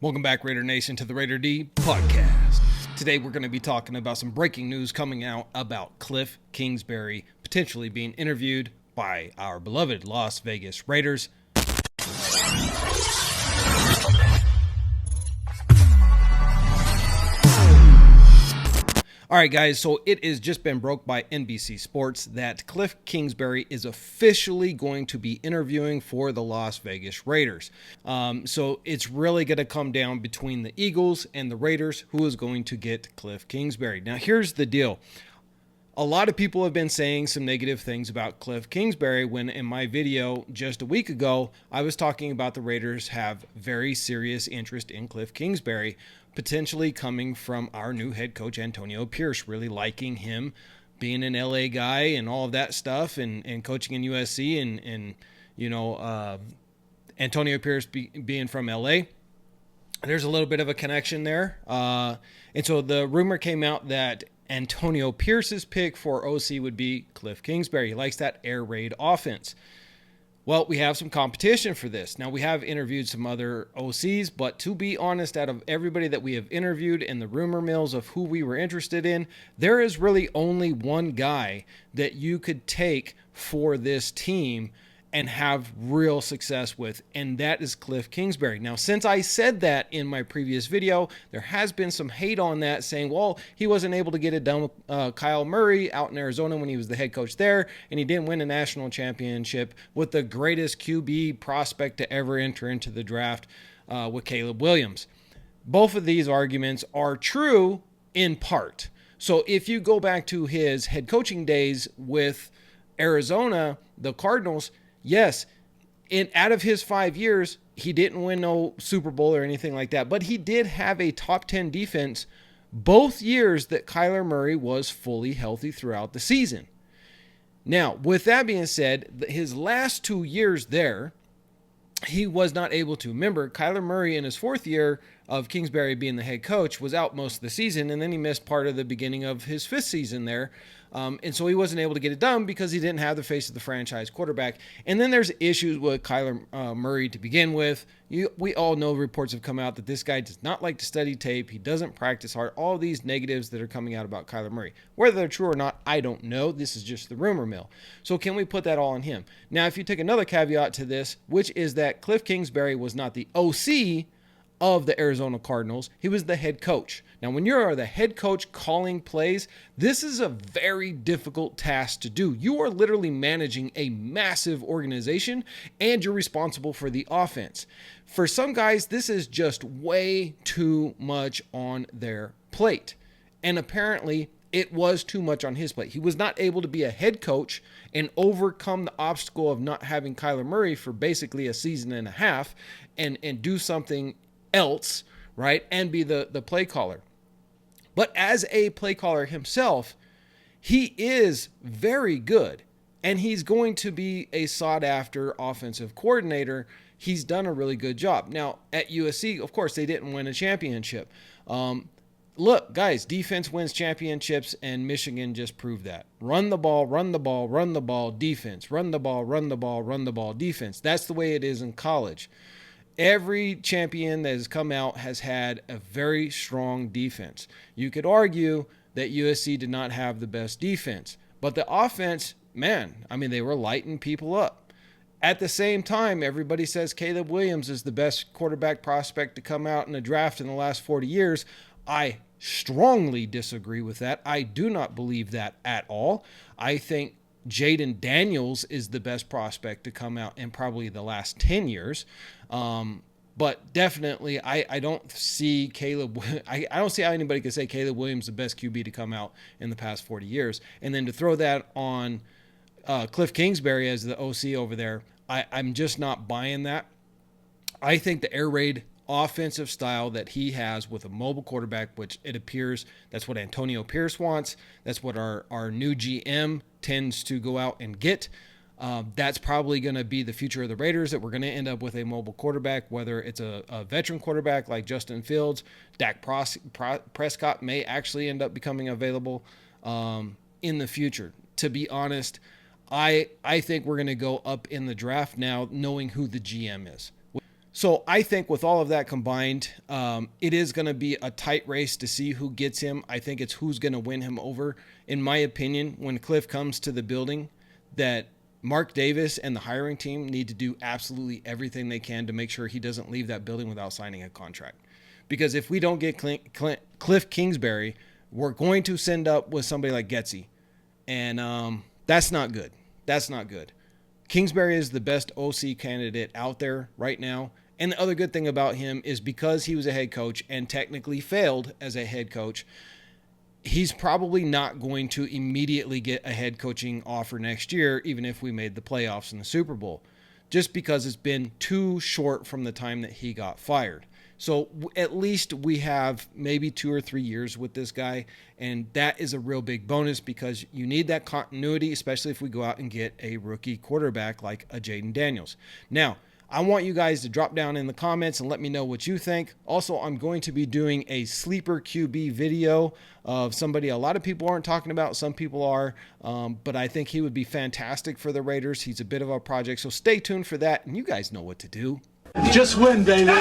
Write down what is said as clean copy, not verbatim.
Welcome back, Raider Nation, to the Raider D podcast. Today we're going to be talking about some breaking news coming out about Kliff Kingsbury potentially being interviewed by our beloved Las Vegas Raiders. All right, guys, so it has just been broke by NBC Sports that Kliff Kingsbury is officially going to be interviewing for the Las Vegas Raiders. So it's really going to come down between the Eagles and the Raiders who is going to get Kliff Kingsbury. Now, here's the deal. A lot of people have been saying some negative things about Kliff Kingsbury when in my video just a week ago, I was talking about the Raiders have very serious interest in Kliff Kingsbury, potentially coming from our new head coach, Antonio Pierce, really liking him being an LA guy and all of that stuff and coaching in USC and Antonio Pierce being from LA. There's a little bit of a connection there. And so the rumor came out that Antonio Pierce's pick for OC would be Kliff Kingsbury. He likes that air raid offense. Well, we have some competition for this. Now, we have interviewed some other OCs, but to be honest, out of everybody that we have interviewed and the rumor mills of who we were interested in, there is really only one guy that you could take for this team and have real success with, and that is Kliff Kingsbury. Now, since I said that in my previous video, there has been some hate on that saying, well, he wasn't able to get it done with Kyle Murray out in Arizona when he was the head coach there, and he didn't win a national championship with the greatest QB prospect to ever enter into the draft with Caleb Williams. Both of these arguments are true in part. So if you go back to his head coaching days with Arizona, the Cardinals, yes, out of his 5 years, he didn't win no Super Bowl or anything like that, but he did have a top 10 defense both years that Kyler Murray was fully healthy throughout the season. Now, with that being said, his last 2 years there, he was not able to. Remember, Kyler Murray in his fourth year of Kingsbury being the head coach was out most of the season, and then he missed part of the beginning of his fifth season there. And so he wasn't able to get it done because he didn't have the face of the franchise quarterback. And then there's issues with Kyler Murray to begin with. We all know reports have come out that this guy does not like to study tape. He doesn't practice hard. All these negatives that are coming out about Kyler Murray. Whether they're true or not, I don't know. This is just the rumor mill. So can we put that all on him? Now, if you take another caveat to this, which is that Kliff Kingsbury was not the OC of the Arizona Cardinals, he was the head coach. Now, when you're the head coach calling plays, this is a very difficult task to do. You are literally managing a massive organization and you're responsible for the offense. For some guys, this is just way too much on their plate. And apparently, it was too much on his plate. He was not able to be a head coach and overcome the obstacle of not having Kyler Murray for basically a season and a half and do something else, right, and be the play caller. But as a play caller himself, he is very good, and he's going to be a sought-after offensive coordinator. He's done a really good job. Now, at USC, of course, they didn't win a championship. Look, guys, defense wins championships, and Michigan just proved that. Run the ball, run the ball, run the ball, defense. Run the ball, run the ball, run the ball, defense. That's the way it is in college. Every champion that has come out has had a very strong defense. You could argue that USC did not have the best defense, but the offense, man, I mean, they were lighting people up. At the same time, everybody says Caleb Williams is the best quarterback prospect to come out in a draft in the last 40 years. I strongly disagree with that. I do not believe that at all. I think Jaden Daniels is the best prospect to come out in probably the last 10 years. But definitely, I don't see Caleb. I don't see how anybody could say Caleb Williams is the best QB to come out in the past 40 years. And then to throw that on Kliff Kingsbury as the OC over there, I'm just not buying that. I think the air raid offensive style that he has with a mobile quarterback, which it appears that's what Antonio Pierce wants. That's what our new GM tends to go out and get. That's probably going to be the future of the Raiders, that we're going to end up with a mobile quarterback, whether it's a veteran quarterback like Justin Fields. Dak Prescott may actually end up becoming available in the future. To be honest, I think we're going to go up in the draft now knowing who the GM is. So I think with all of that combined, it is going to be a tight race to see who gets him. I think it's who's going to win him over. In my opinion, when Kliff comes to the building, that Mark Davis and the hiring team need to do absolutely everything they can to make sure he doesn't leave that building without signing a contract. Because if we don't get Kliff Kingsbury, we're going to send up with somebody like Getsy. And that's not good. That's not good. Kingsbury is the best OC candidate out there right now. And the other good thing about him is because he was a head coach and technically failed as a head coach, he's probably not going to immediately get a head coaching offer next year, even if we made the playoffs in the Super Bowl, just because it's been too short from the time that he got fired. So at least we have maybe 2 or 3 years with this guy, and that is a real big bonus because you need that continuity, especially if we go out and get a rookie quarterback like a Jaden Daniels. Now, I want you guys to drop down in the comments and let me know what you think. Also, I'm going to be doing a sleeper QB video of somebody a lot of people aren't talking about. Some people are, but I think he would be fantastic for the Raiders. He's a bit of a project, so stay tuned for that, and you guys know what to do. Just win, baby.